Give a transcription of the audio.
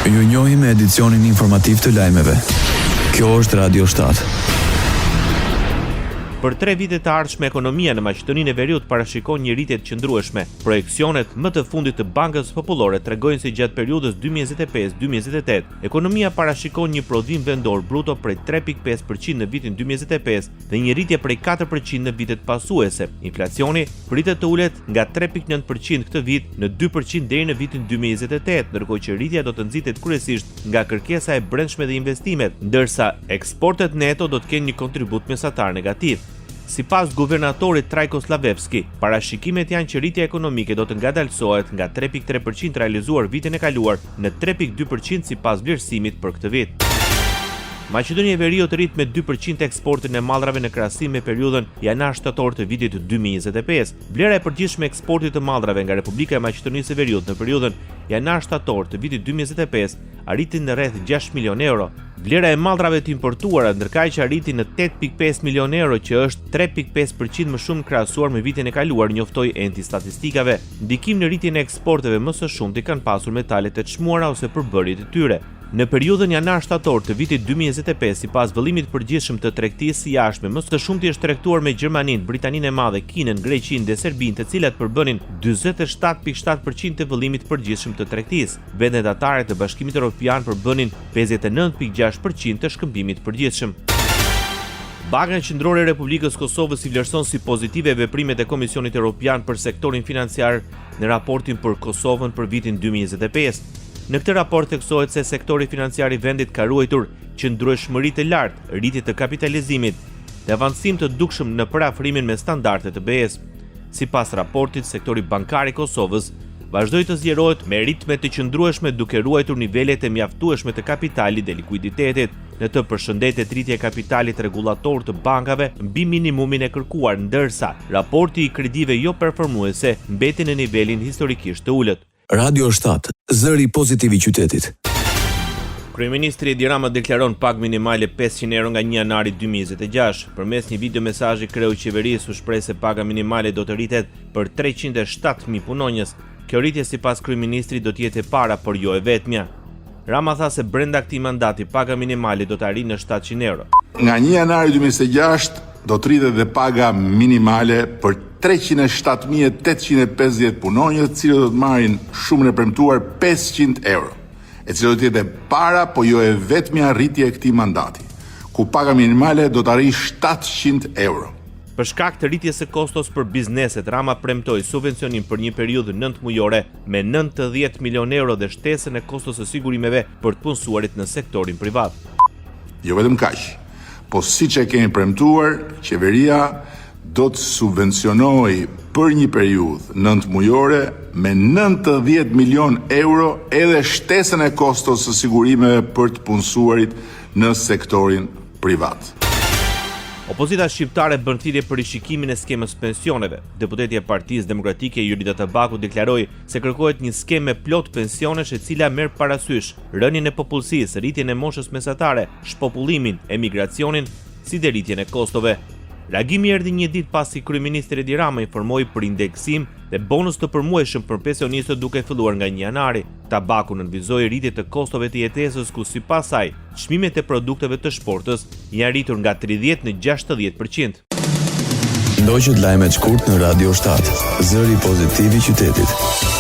Ju njohim me edicionin informativ të lajmeve. Kjo është Radio 7. Për 3 vite të ardhshme, ekonomia në Maqedoninë e Veriut parashikon një rritje të qëndrueshme. Projekcionet më të fundit të Bankës Popullore tregojnë se gjatë periudhës 2025-2028, ekonomia parashikon një prodhim vendor bruto prej 3.5% në vitin 2025 dhe një rritje prej 4% në vitet pasuese. Inflacioni pritet të ulet nga 3.9% këtë vit në 2% deri në vitin 2028, ndërkohë që rritja do të nxitet kryesisht nga kërkesa e brendshme dhe investimet, ndërsa eksportet neto do të kenë një kontribut mesatar negativ. Sipas guvernatorit Trajko Slavevski, parashikimet janë që rritja ekonomike do të ngadalësohet nga 3.3% realizuar vitin e kaluar në 3.2% sipas vlerësimit për këtë vit. Maqedonia e Veriut rrit me 2% eksportin e mallrave në krahasim me periudhën janar-shtator të vitit 2025. Vlera e përgjithshme e eksportit të mallrave nga Republika e Maqedonisë së Veriut në periudhën janar-shtator të vitit 2025 arriti në rreth 6 milion euro. Vlera e mallrave të importuara ndërkaq që arriti në 8.5 milion euro, që është 3.5% më shumë krahasuar me vitin e kaluar, njoftoi enti statistikave. Ndikim në rritjen e eksporteve më së shumti kanë pasur metalet e çmuara ose përbërjet e tyre. Në periudhën janar-shtator të vitit 2025, sipas vëllimit përgjithshëm të tregtisë së jashtme, më së shumti është tregtuar me Gjermaninë, Britaninë e Madhe, Kinën, Greqinë dhe Serbinë, të cilat përbënin 47.7% të vëllimit përgjithshëm të tregtisë. Vendet anëtare të Bashkimit Evropian përbënin 59.6% të shkëmbimit përgjithshëm. Banka Qendrore e Republikës Kosovës i vlerëson si pozitive veprimet e Komisionit Evropian për sektorin financiar në raportin për Kosovën për vitin 2025. Në këtë raport theksohet se sektori financiar i vendit ka ruajtur qëndrueshmëri të lartë, rritje të kapitalizimit dhe avancim të dukshëm në parafrimin me standardet të BE-s. Sipas raportit, sektori bankar i Kosovës vazhdoi të zgjerohet me ritme të qëndrueshme duke ruajtur nivelet e mjaftueshme të kapitalit dhe likuiditetit. Në të përshëndetet rritja e kapitalit rregullator të bankave mbi minimumin e kërkuar, ndërsa raporti i kredive jo performuese mbeti në nivelin historikisht të ulët. Radio 7, zëri pozitiv i qytetit. Kryeministri Edi Rama deklaron pagë minimale 500 euro nga 1 janari 2026. Përmes një video mesazhi, kreu i qeverisë u shpreh se paga minimale do të rritet për 307.000 punonjës. Kjo rritje sipas kryeministrit do të jetë e para, por jo e vetmja. Rama tha se brenda këtij mandati paga minimale do të arrijë në 700 euro. Nga 1 janari 2026 do të rritet dhe paga minimale për 307.850 punonjës, cilët do të marrin shumën e premtuar 500 euro, e cilë do të jetë para, po jo e vetmja rritje e këtij mandati, ku paga minimale do të arrijë 700 euro. Për shkak të rritjes së kostos për bizneset, Rama premtoi subvencionim për një periudhë 9 mujore me 90 milion euro dhe shtesën e kostos së sigurimeve për të punësuarit në sektorin privat. Jo vetëm kaq, po siç e kemi premtuar, qeveria do të subvencionoj për një periudhë 9 mujore me 90 milion euro edhe shtesën e kostos së sigurimeve për të punësuarit në sektorin privat. Opozita shqiptare bën thirrje për rishikimin e skemës pensioneve. Deputeti e Partisë Demokratike Jolita Tabaku deklaroi se kërkohet një skemë me plot pensionesh e cila merr parasysh rënien e popullsisë, rritjen e moshës mesatare, shpopullimin, emigracionin, si dhe rritjen e kostove. Reagimi erdhi një ditë pasi kryeministri Edi Rama informoi për indeksim dhe bonus të përmuajshëm për pensionistët duke filluar nga 1 janari. Tabaku nënvizoi rritje të kostove të jetesës, ku sipas saj çmimet e produkteve të shportës janë rritur nga 30 në 60%. Ndoqët lajmet shkurt në Radio 7, zëri pozitiv i qytetit.